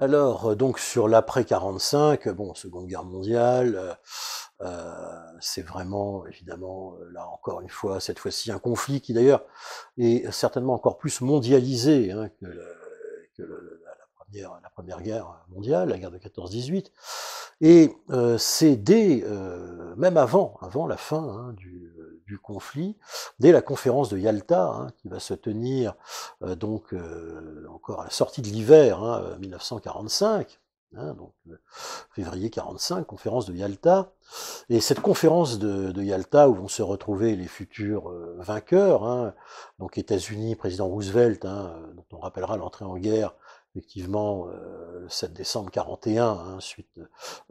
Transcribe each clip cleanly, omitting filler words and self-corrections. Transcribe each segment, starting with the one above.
Alors, donc sur l'après 45, bon, Seconde Guerre mondiale, c'est vraiment évidemment, là encore une fois, cette fois-ci un conflit qui d'ailleurs est certainement encore plus mondialisé, hein, la première guerre mondiale, la guerre de 14-18. Et c'est dès, même avant la fin, hein, du conflit, dès la conférence de Yalta, hein, qui va se tenir donc encore à la sortie de l'hiver, hein, 1945, hein, donc février 45, conférence de Yalta. Et cette conférence de Yalta, où vont se retrouver les futurs vainqueurs, hein, donc États-Unis, président Roosevelt, hein, dont on rappellera l'entrée en guerre effectivement le 7 décembre 41, hein, suite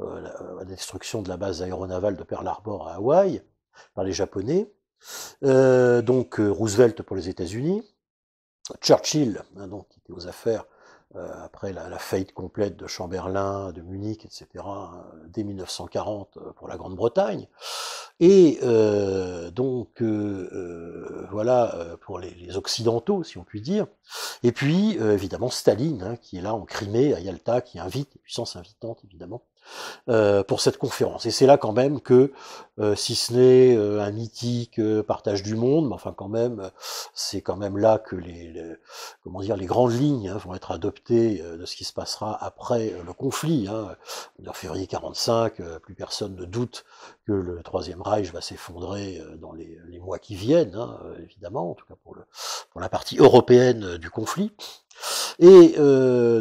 à la destruction de la base aéronavale de Pearl Harbor à Hawaï par les Japonais. Donc Roosevelt pour les États-Unis, Churchill, hein, donc, qui était aux affaires après la faillite complète de Chamberlain, de Munich, etc., hein, dès 1940 pour la Grande-Bretagne. Et voilà pour les Occidentaux, si on peut dire. Et puis, évidemment, Staline, hein, qui est là en Crimée, à Yalta, qui invite, les puissances invitantes, évidemment, pour cette conférence. Et c'est là quand même que, si ce n'est un mythique partage du monde, mais enfin quand même, c'est quand même là que comment dire, les grandes lignes, hein, vont être adoptées de ce qui se passera après le conflit. Hein. En février 45, plus personne ne doute que le Troisième Reich va s'effondrer dans les mois qui viennent, hein, évidemment, en tout cas pour la partie européenne du conflit. Et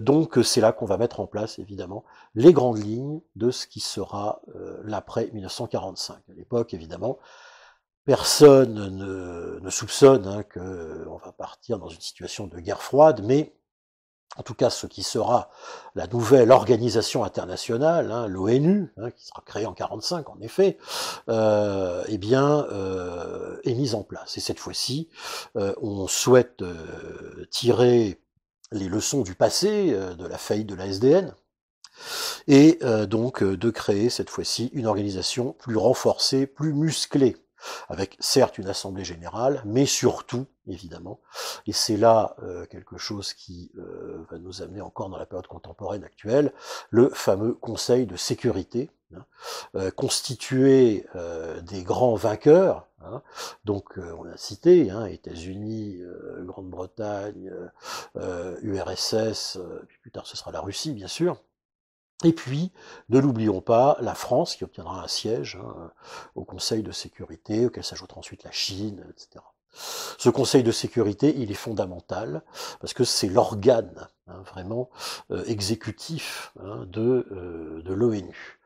donc c'est là qu'on va mettre en place évidemment les grandes lignes de ce qui sera l'après 1945. À l'époque évidemment, personne ne soupçonne, hein, qu'on va partir dans une situation de guerre froide, mais en tout cas ce qui sera la nouvelle organisation internationale, hein, l'ONU, hein, qui sera créée en 45 en effet, eh bien est mise en place. Et cette fois-ci, on souhaite tirer les leçons du passé, de la faillite de la SDN, et donc de créer cette fois-ci une organisation plus renforcée, plus musclée, avec certes une assemblée générale, mais surtout, évidemment, et c'est là quelque chose qui va nous amener encore dans la période contemporaine actuelle, le fameux Conseil de sécurité, hein, constitué des grands vainqueurs, hein, donc on a cité, hein, États-Unis, Grande-Bretagne, URSS, puis plus tard ce sera la Russie, bien sûr. Et puis, ne l'oublions pas, la France qui obtiendra un siège, hein, au Conseil de sécurité, auquel s'ajoutera ensuite la Chine, etc. Ce Conseil de sécurité, il est fondamental parce que c'est l'organe, hein, vraiment exécutif, hein, de l'ONU.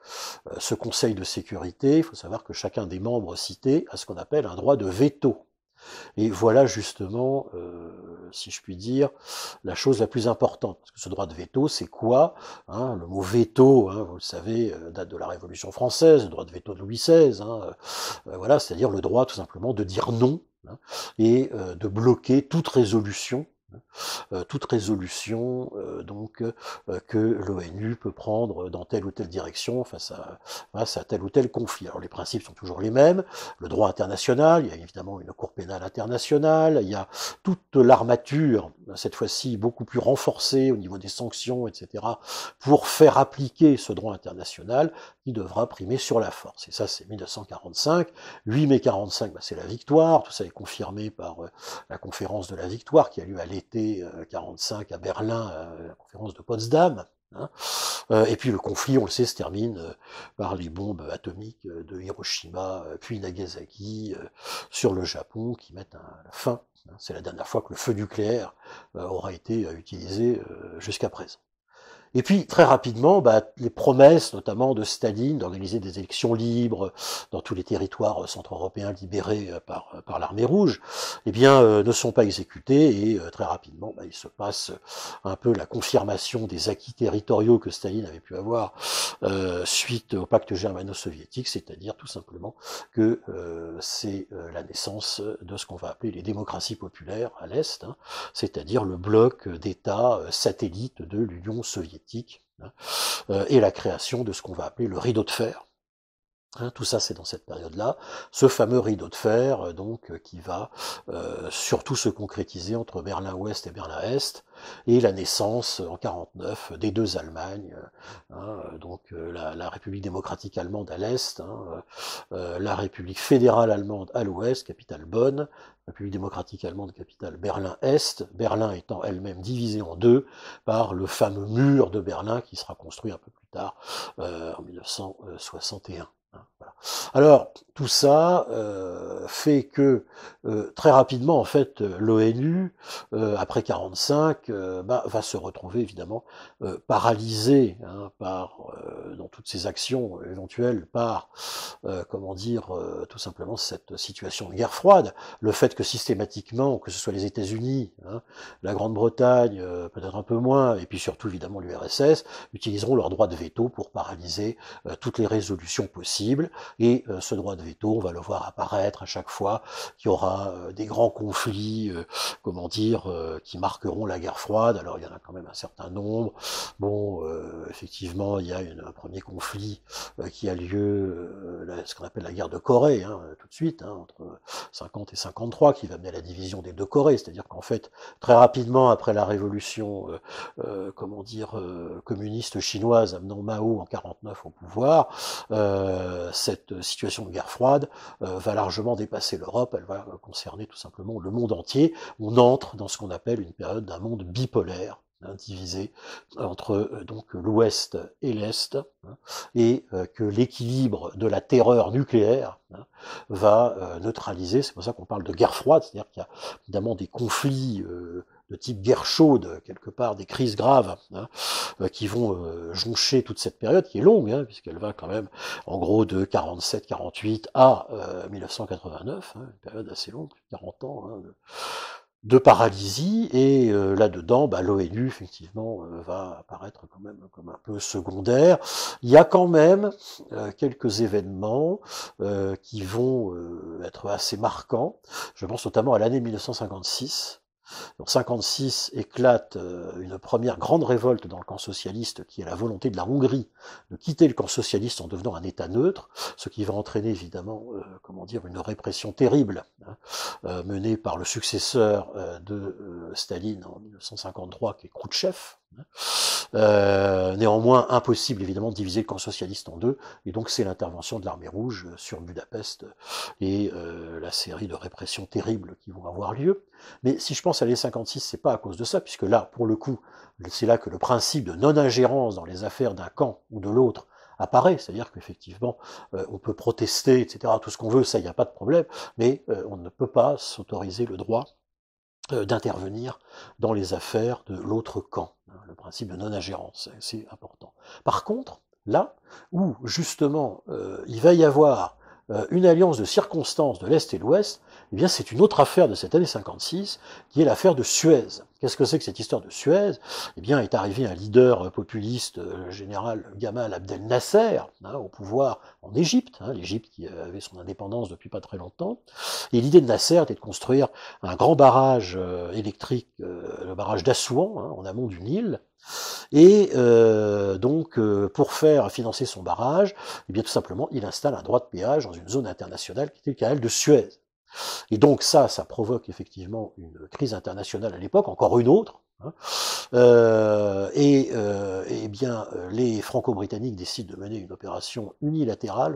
Ce Conseil de sécurité, il faut savoir que chacun des membres cités a ce qu'on appelle un droit de veto. Et voilà justement, si je puis dire, la chose la plus importante. Parce que ce droit de veto, c'est quoi, hein? Le mot veto, hein, vous le savez, date de la Révolution française, le droit de veto de Louis XVI. Hein, voilà, c'est-à-dire le droit tout simplement de dire non, hein, et de bloquer toute résolution donc que l'ONU peut prendre dans telle ou telle direction face à tel ou tel conflit. Alors les principes sont toujours les mêmes, le droit international, il y a évidemment une cour pénale internationale, il y a toute l'armature, cette fois-ci beaucoup plus renforcée au niveau des sanctions, etc., pour faire appliquer ce droit international qui devra primer sur la force. Et ça, c'est 1945. 8 mai 45, bah, c'est la victoire. Tout ça est confirmé par la conférence de la victoire qui a lieu à l'été 45 à Berlin, la conférence de Potsdam. Hein. Et puis le conflit, on le sait, se termine par les bombes atomiques de Hiroshima puis Nagasaki sur le Japon qui mettent fin. Hein. C'est la dernière fois que le feu nucléaire aura été utilisé jusqu'à présent. Et puis, très rapidement, bah, les promesses, notamment de Staline, d'organiser des élections libres dans tous les territoires centre-européens libérés par l'armée rouge, eh bien, ne sont pas exécutées et très rapidement, bah, il se passe un peu la confirmation des acquis territoriaux que Staline avait pu avoir suite au pacte germano-soviétique, c'est-à-dire tout simplement que c'est la naissance de ce qu'on va appeler les démocraties populaires à l'Est, hein, c'est-à-dire le bloc d'États satellites de l'Union soviétique, hein, et la création de ce qu'on va appeler le rideau de fer, Hein, tout ça, c'est dans cette période-là. Ce fameux rideau de fer, qui va surtout se concrétiser entre Berlin-Ouest et Berlin-Est, et la naissance en 49 des deux Allemagnes, la République démocratique allemande à l'Est, la République fédérale allemande à l'Ouest, capitale Bonn, République démocratique allemande, capitale Berlin-Est, Berlin étant elle-même divisée en deux par le fameux mur de Berlin qui sera construit un peu plus tard, en 1961. Voilà. Alors, tout ça fait que très rapidement, en fait, l'ONU, après 45, va se retrouver évidemment paralysée dans toutes ses actions éventuelles par, tout simplement cette situation de guerre froide, le fait que systématiquement, que ce soit les États-Unis, la Grande-Bretagne, peut-être un peu moins, et puis surtout évidemment l'URSS, utiliseront leur droit de veto pour paralyser toutes les résolutions possibles, et ce droit de veto, on va le voir apparaître à chaque fois qu'il y aura des grands conflits, qui marqueront la guerre froide. Alors il y en a quand même un certain nombre. Bon, effectivement, il y a un premier conflit qui a lieu, ce qu'on appelle la guerre de Corée, tout de suite, entre 50 et 53, qui va mener à la division des deux Corées. C'est-à-dire qu'en fait, très rapidement après la révolution, communiste chinoise amenant Mao en 49 au pouvoir, cette situation de guerre froide va largement dépasser l'Europe, elle va concerner tout simplement le monde entier. On entre dans ce qu'on appelle une période d'un monde bipolaire, divisé entre l'Ouest et l'Est, et que l'équilibre de la terreur nucléaire va neutraliser. C'est pour ça qu'on parle de guerre froide, c'est-à-dire qu'il y a évidemment des conflits de type guerre chaude, quelque part, des crises graves, qui vont joncher toute cette période, qui est longue, puisqu'elle va quand même, en gros, de 47-48 à 1989, une période assez longue, 40 ans, de paralysie, et là-dedans, l'ONU, effectivement, va apparaître quand même comme un peu secondaire. Il y a quand même quelques événements qui vont être assez marquants. Je pense notamment à l'année 1956. En 56 éclate une première grande révolte dans le camp socialiste, qui est la volonté de la Hongrie de quitter le camp socialiste en devenant un État neutre, ce qui va entraîner évidemment, une répression terrible, menée par le successeur de Staline en 1953, qui est Khrouchtchev. Néanmoins, impossible évidemment de diviser le camp socialiste en deux, et donc c'est l'intervention de l'armée rouge sur Budapest et la série de répressions terribles qui vont avoir lieu. Mais si je pense à l'année 56, c'est pas à cause de ça, puisque là, pour le coup, c'est là que le principe de non-ingérence dans les affaires d'un camp ou de l'autre apparaît, c'est-à-dire qu'effectivement, on peut protester, etc., tout ce qu'on veut, ça, il n'y a pas de problème, mais on ne peut pas s'autoriser le droit d'intervenir dans les affaires de l'autre camp. Le principe de non-ingérence, c'est important. Par contre, là où justement il va y avoir une alliance de circonstances de l'Est et de l'Ouest, eh bien c'est une autre affaire de cette année 56, qui est l'affaire de Suez. Qu'est-ce que c'est que cette histoire de Suez? Eh bien, est arrivé un leader populiste, le général Gamal Abdel Nasser, au pouvoir en Égypte, l'Égypte qui avait son indépendance depuis pas très longtemps. Et l'idée de Nasser était de construire un grand barrage électrique, le barrage d'Assouan, en amont du Nil. Et pour faire financer son barrage, eh bien tout simplement, il installe un droit de péage dans une zone internationale qui était le canal de Suez. Et donc ça provoque effectivement une crise internationale à l'époque, encore une autre. Les Franco-Britanniques décident de mener une opération unilatérale.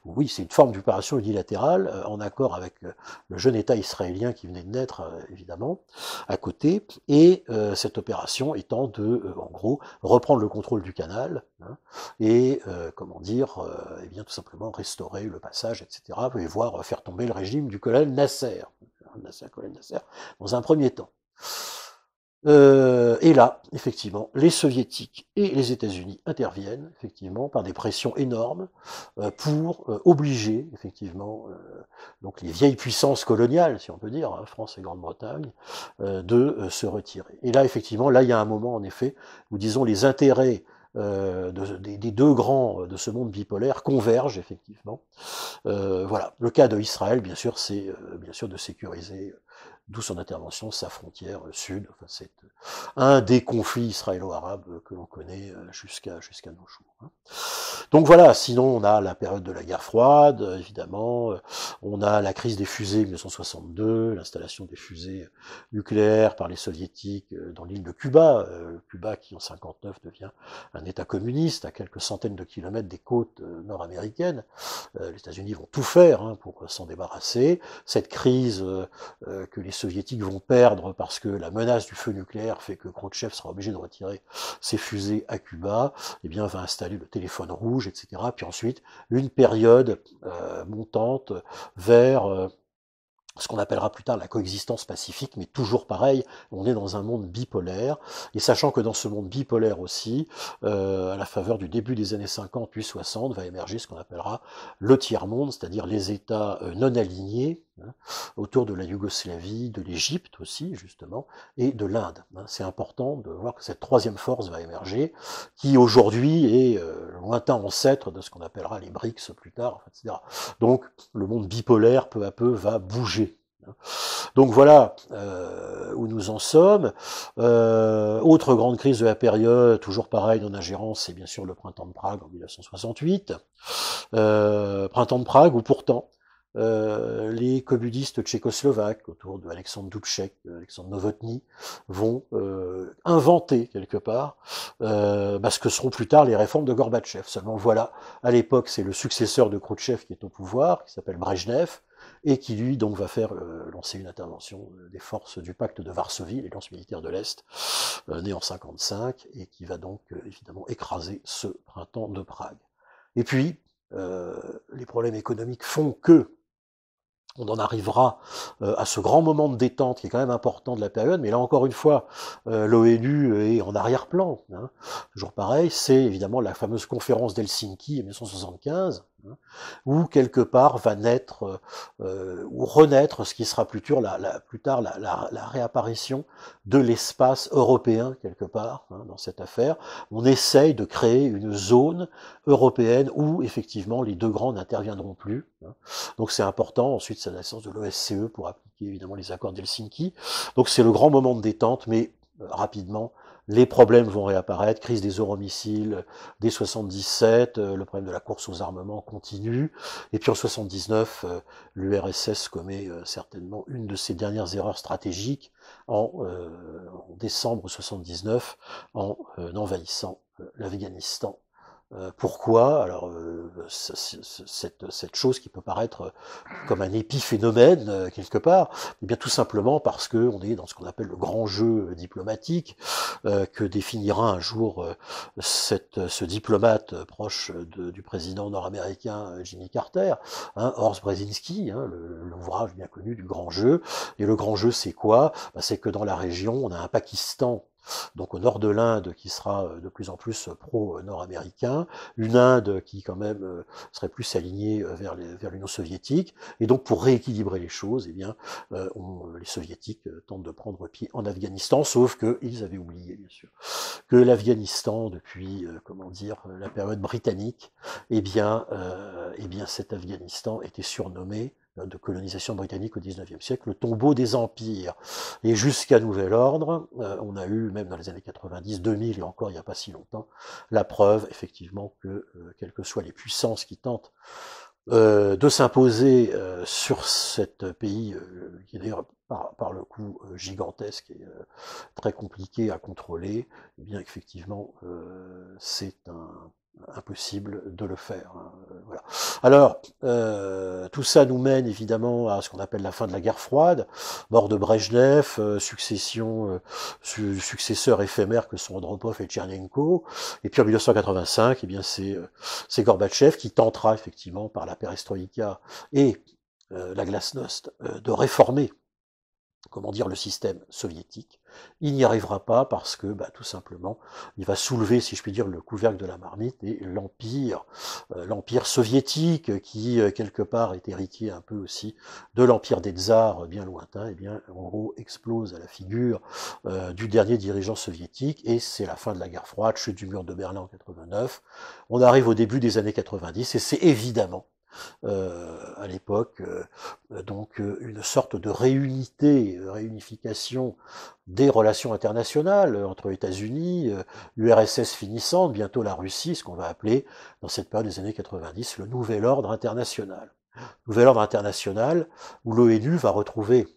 Oui, c'est une forme d'opération unilatérale, en accord avec le jeune État israélien qui venait de naître, évidemment, à côté. Et cette opération étant de, en gros, reprendre le contrôle du canal, et tout simplement restaurer le passage, etc., et voire faire tomber le régime du colonel Nasser, colonel Nasser, dans un premier temps. Et là, effectivement, les Soviétiques et les États-Unis interviennent, effectivement, par des pressions énormes, pour obliger, effectivement, donc les vieilles puissances coloniales, si on peut dire, France et Grande-Bretagne, de se retirer. Et là, effectivement, là, il y a un moment, en effet, où, disons, les intérêts des deux grands de ce monde bipolaire convergent, effectivement. Voilà. Le cas de Israël, bien sûr, c'est bien sûr de sécuriser d'où son intervention, sa frontière sud. Enfin, c'est un des conflits israélo-arabes que l'on connaît jusqu'à nos jours. Hein. Donc voilà, sinon on a la période de la guerre froide, évidemment, on a la crise des fusées 1962, l'installation des fusées nucléaires par les soviétiques dans l'île de Cuba, Cuba qui en 59 devient un État communiste à quelques centaines de kilomètres des côtes nord-américaines. Les États-Unis vont tout faire hein, pour s'en débarrasser. Cette crise que les soviétiques vont perdre parce que la menace du feu nucléaire fait que Khrouchtchev sera obligé de retirer ses fusées à Cuba, eh bien va installer le téléphone rouge, etc. Puis ensuite, une période montante vers ce qu'on appellera plus tard la coexistence pacifique, mais toujours pareil, on est dans un monde bipolaire, et sachant que dans ce monde bipolaire aussi, à la faveur du début des années 50 puis 60, va émerger ce qu'on appellera le tiers-monde, c'est-à-dire les États non alignés, hein, autour de la Yougoslavie, de l'Égypte aussi, justement, et de l'Inde. Hein. C'est important de voir que cette troisième force va émerger, qui aujourd'hui est lointain ancêtre de ce qu'on appellera les BRICS plus tard, etc. Donc le monde bipolaire, peu à peu, va bouger. Donc voilà où nous en sommes. Autre grande crise de la période, toujours pareil dans l'ingérence, c'est bien sûr le printemps de Prague en 1968. Printemps de Prague où pourtant les communistes tchécoslovaques autour de Alexandre Dubček, Alexandre Novotny vont inventer quelque part ce que seront plus tard les réformes de Gorbatchev. Seulement voilà, à l'époque c'est le successeur de Khrouchtchev qui est au pouvoir, qui s'appelle Brejnev, et qui lui donc va faire lancer une intervention des forces du pacte de Varsovie, l'alliance militaire de l'Est, née en 55, et qui va donc évidemment écraser ce printemps de Prague. Et puis, les problèmes économiques font que on en arrivera à ce grand moment de détente qui est quand même important de la période, mais là encore une fois, l'ONU est en arrière-plan. Hein. Toujours pareil, c'est évidemment la fameuse conférence d'Helsinki en 1975, hein, où quelque part va naître ou renaître ce qui sera plus tard la réapparition de l'espace européen quelque part hein, dans cette affaire. On essaye de créer une zone européenne où effectivement les deux grands n'interviendront plus. Hein. Donc c'est important. Ensuite, c'est la naissance de l'OSCE pour appliquer évidemment les accords d'Helsinki. Donc c'est le grand moment de détente, mais rapidement, les problèmes vont réapparaître, crise des euromissiles dès 77, le problème de la course aux armements continue, et puis en 79, l'URSS commet certainement une de ses dernières erreurs stratégiques en décembre 79, en envahissant l'Afghanistan. Pourquoi? Alors, cette chose qui peut paraître comme un épiphénomène, quelque part, eh bien tout simplement parce que on est dans ce qu'on appelle le grand jeu diplomatique, que définira un jour ce diplomate proche du président nord-américain Jimmy Carter, hein, Horst Brzezinski, hein, l'ouvrage bien connu du grand jeu. Et le grand jeu, c'est quoi? C'est que dans la région, on a un Pakistan, donc au nord de l'Inde, qui sera de plus en plus pro-nord-américain, une Inde qui quand même serait plus alignée vers l'Union soviétique, et donc pour rééquilibrer les choses, eh bien, les soviétiques tentent de prendre pied en Afghanistan, sauf qu'ils avaient oublié, bien sûr, que l'Afghanistan, depuis, la période britannique, eh bien cet Afghanistan était surnommé de colonisation britannique au XIXe siècle, le tombeau des empires. Et jusqu'à nouvel ordre, on a eu, même dans les années 90, 2000 et encore il n'y a pas si longtemps, la preuve, effectivement, que quelles que soient les puissances qui tentent de s'imposer sur cet pays, qui est d'ailleurs par le coup gigantesque et très compliqué à contrôler, eh bien effectivement c'est impossible de le faire. Hein, voilà. Alors, tout ça nous mène évidemment à ce qu'on appelle la fin de la guerre froide, mort de Brejnev, successeurs éphémères que sont Andropov et Tchernenko, et puis en 1985, eh bien c'est Gorbatchev qui tentera effectivement par la perestroïka et la glasnost de réformer le système soviétique. Il n'y arrivera pas parce que, tout simplement, il va soulever, si je puis dire, le couvercle de la marmite et l'empire soviétique, qui, quelque part, est héritier un peu aussi de l'empire des tsars bien lointain, et bien, en gros, explose à la figure du dernier dirigeant soviétique, et c'est la fin de la guerre froide, chute du mur de Berlin en 89. On arrive au début des années 90, et c'est évidemment à l'époque, donc une sorte de réunification des relations internationales entre États-Unis, l'URSS finissante, bientôt la Russie, ce qu'on va appeler dans cette période des années 90 le nouvel ordre international. Nouvel ordre international où l'ONU va retrouver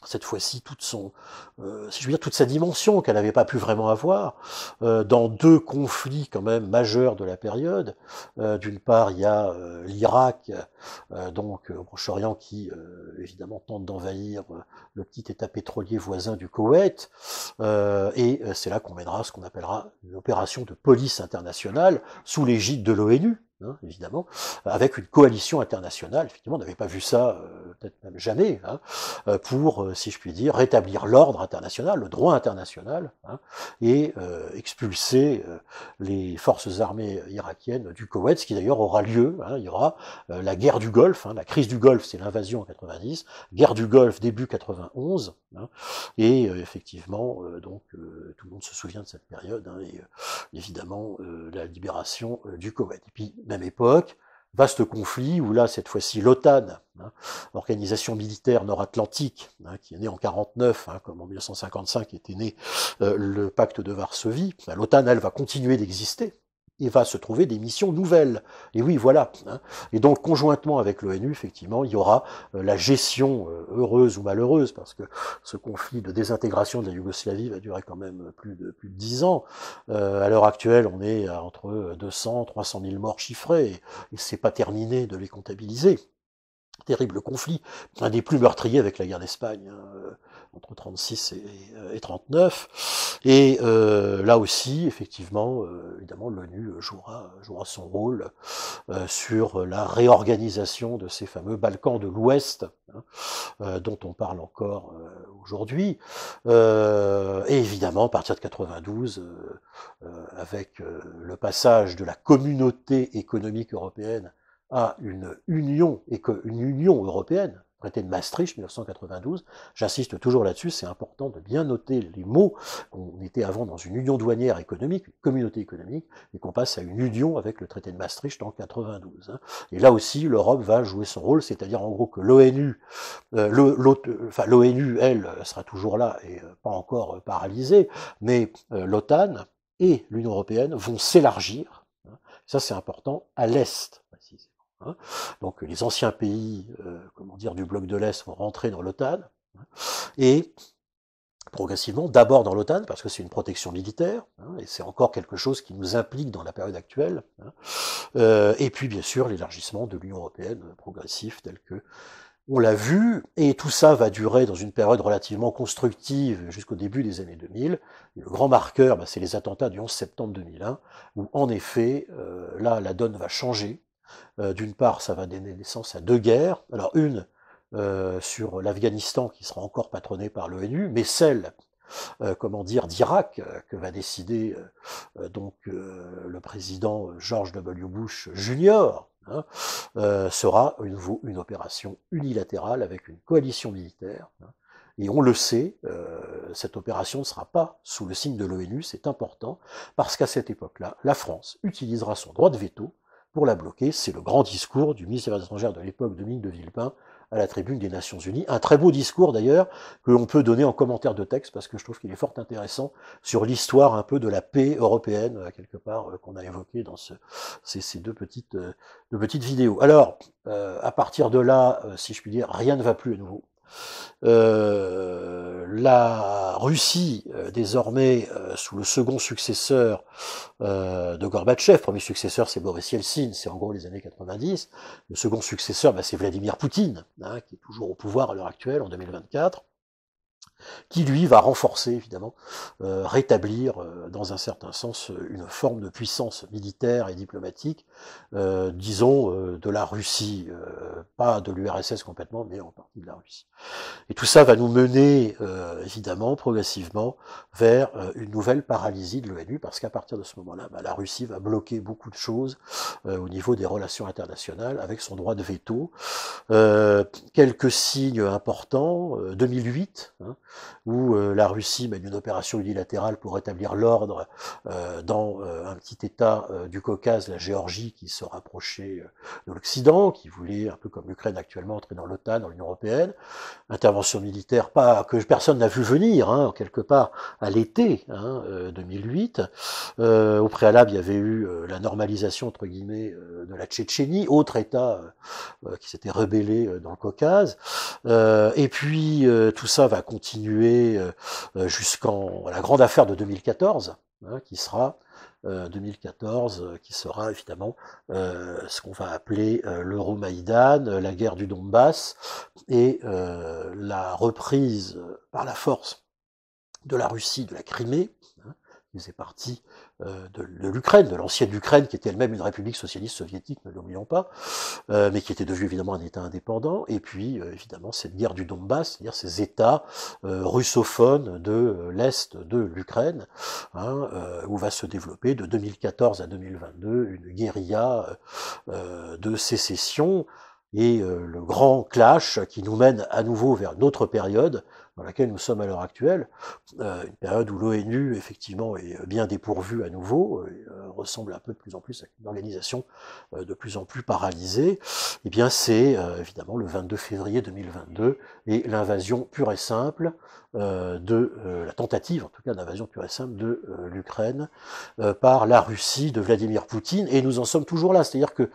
cette fois-ci si je veux dire, toute sa dimension qu'elle n'avait pas pu vraiment avoir, dans deux conflits quand même majeurs de la période. D'une part, il y a l'Irak, donc au Proche-Orient, qui évidemment tente d'envahir le petit État pétrolier voisin du Koweït, et c'est là qu'on mènera ce qu'on appellera une opération de police internationale sous l'égide de l'ONU. Hein, évidemment, avec une coalition internationale. Effectivement, on n'avait pas vu ça, peut-être même jamais, hein, pour, si je puis dire, rétablir l'ordre international, le droit international, hein, et expulser les forces armées irakiennes du Koweït, ce qui d'ailleurs aura lieu. Hein, il y aura la guerre du Golfe, hein, la crise du Golfe, c'est l'invasion en 90, guerre du Golfe début 91, hein, et effectivement, donc tout le monde se souvient de cette période, hein, et évidemment la libération du Koweït. Et puis même époque, vaste conflit où là, cette fois-ci, l'OTAN, hein, organisation militaire nord-atlantique, hein, qui est née en 49, hein, comme en 1955 était né le pacte de Varsovie, ben, l'OTAN, elle, va continuer d'exister et va se trouver des missions nouvelles. Et oui, voilà. Hein. Et donc, conjointement avec l'ONU, effectivement, il y aura la gestion heureuse ou malheureuse, parce que ce conflit de désintégration de la Yougoslavie va durer quand même plus de 10 ans. À l'heure actuelle, on est à entre 200 300 000 morts chiffrés, et c'est pas terminé de les comptabiliser. Terrible conflit, un des plus meurtriers avec la guerre d'Espagne, hein, entre 36 et 39. Et là aussi, effectivement, évidemment, l'ONU jouera son rôle sur la réorganisation de ces fameux Balkans de l'Ouest, hein, dont on parle encore aujourd'hui. Et évidemment, à partir de 92, avec le passage de la communauté économique européenne à une union européenne, traité de Maastricht 1992, j'insiste toujours là-dessus, c'est important de bien noter les mots, qu'on était avant dans une union douanière économique, une communauté économique, et qu'on passe à une union avec le traité de Maastricht en 92. Hein. Et là aussi, l'Europe va jouer son rôle, c'est-à-dire en gros que l'ONU, l'ONU, elle, sera toujours là et pas encore paralysée, mais l'OTAN et l'Union européenne vont s'élargir, hein. Ça c'est important, à l'Est, précisément. Hein. Donc les anciens pays, comment dire, du bloc de l'Est vont rentrer dans l'OTAN, hein, et progressivement, d'abord dans l'OTAN, parce que c'est une protection militaire, hein, et c'est encore quelque chose qui nous implique dans la période actuelle, hein, et puis bien sûr l'élargissement de l'Union européenne progressif tel que on l'a vu, et tout ça va durer dans une période relativement constructive jusqu'au début des années 2000. Et le grand marqueur, c'est les attentats du 11 septembre 2001, où en effet, là, la donne va changer. D'une part, ça va donner naissance à deux guerres. Alors une sur l'Afghanistan qui sera encore patronnée par l'ONU, mais celle, comment dire, d'Irak que va décider donc le président George W. Bush Jr. Hein, sera une opération unilatérale avec une coalition militaire. Hein, et on le sait, cette opération ne sera pas sous le signe de l'ONU, c'est important, parce qu'à cette époque-là, la France utilisera son droit de veto pour la bloquer. C'est le grand discours du ministre des Affaires étrangères de l'époque, Dominique de Villepin, à la tribune des Nations Unies. Un très beau discours d'ailleurs, que l'on peut donner en commentaire de texte, parce que je trouve qu'il est fort intéressant sur l'histoire un peu de la paix européenne, quelque part, qu'on a évoqué dans ces deux petites vidéos. Alors, à partir de là, si je puis dire, rien ne va plus à nouveau. La Russie, désormais, sous le second successeur de Gorbatchev, premier successeur c'est Boris Yeltsin, c'est en gros les années 90, le second successeur c'est Vladimir Poutine, hein, qui est toujours au pouvoir à l'heure actuelle, en 2024, qui lui va renforcer évidemment, rétablir dans un certain sens une forme de puissance militaire et diplomatique, disons de la Russie, pas de l'URSS complètement, mais en partie de la Russie. Et tout ça va nous mener évidemment progressivement vers une nouvelle paralysie de l'ONU, parce qu'à partir de ce moment-là, la Russie va bloquer beaucoup de choses au niveau des relations internationales avec son droit de veto. Quelques signes importants, 2008, hein, où la Russie mène une opération unilatérale pour rétablir l'ordre dans un petit État du Caucase, la Géorgie, qui se rapprochait de l'Occident, qui voulait, un peu comme l'Ukraine actuellement, entrer dans l'OTAN, dans l'Union européenne. Intervention militaire pas que personne n'a vu venir, hein, quelque part à l'été 2008. Au préalable, il y avait eu la normalisation entre guillemets de la Tchétchénie, autre État qui s'était rebellé dans le Caucase. Et puis tout ça va continuer jusqu'en la grande affaire de 2014, qui sera 2014, qui sera évidemment ce qu'on va appeler l'Euromaïdan, la guerre du Donbass, et la reprise par la force de la Russie de la Crimée, qui faisait partie de l'Ukraine, de l'ancienne Ukraine, qui était elle-même une république socialiste soviétique, ne l'oublions pas, mais qui était devenue évidemment un État indépendant, et puis évidemment cette guerre du Donbass, c'est-à-dire ces États russophones de l'Est de l'Ukraine, où va se développer de 2014 à 2022 une guérilla de sécession, et le grand clash qui nous mène à nouveau vers une autre période dans laquelle nous sommes à l'heure actuelle, une période où l'ONU effectivement est bien dépourvue à nouveau, ressemble un peu de plus en plus à une organisation de plus en plus paralysée. Eh bien c'est évidemment le 22 février 2022 et l'invasion pure et simple la tentative en tout cas d'invasion pure et simple de l'Ukraine par la Russie de Vladimir Poutine, et nous en sommes toujours là, c'est-à-dire que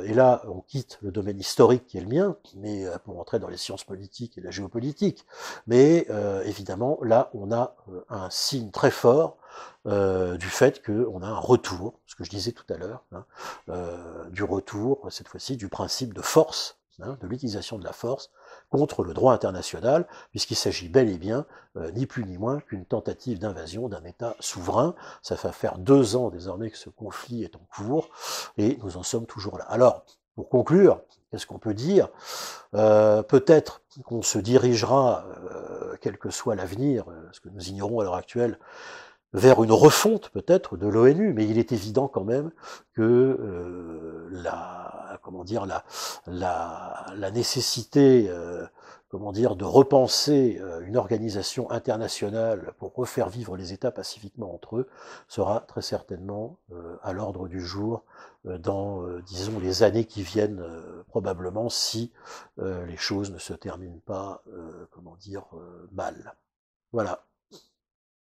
et là on quitte le domaine historique qui est le mien, mais pour entrer dans les sciences politiques et la géopolitique, mais évidemment là on a un signe très fort du fait qu'on a un retour, ce que je disais tout à l'heure, du retour cette fois-ci du principe de force, de l'utilisation de la force contre le droit international, puisqu'il s'agit bel et bien, ni plus ni moins, qu'une tentative d'invasion d'un État souverain. Ça va faire 2 ans désormais que ce conflit est en cours, et nous en sommes toujours là. Alors, pour conclure, qu'est-ce qu'on peut dire? Peut-être qu'on se dirigera, quel que soit l'avenir, ce que nous ignorons à l'heure actuelle, vers une refonte peut-être de l'ONU, mais il est évident quand même que la nécessité de repenser une organisation internationale pour refaire vivre les États pacifiquement entre eux sera très certainement à l'ordre du jour dans, disons, les années qui viennent, probablement, si les choses ne se terminent pas, mal. Voilà.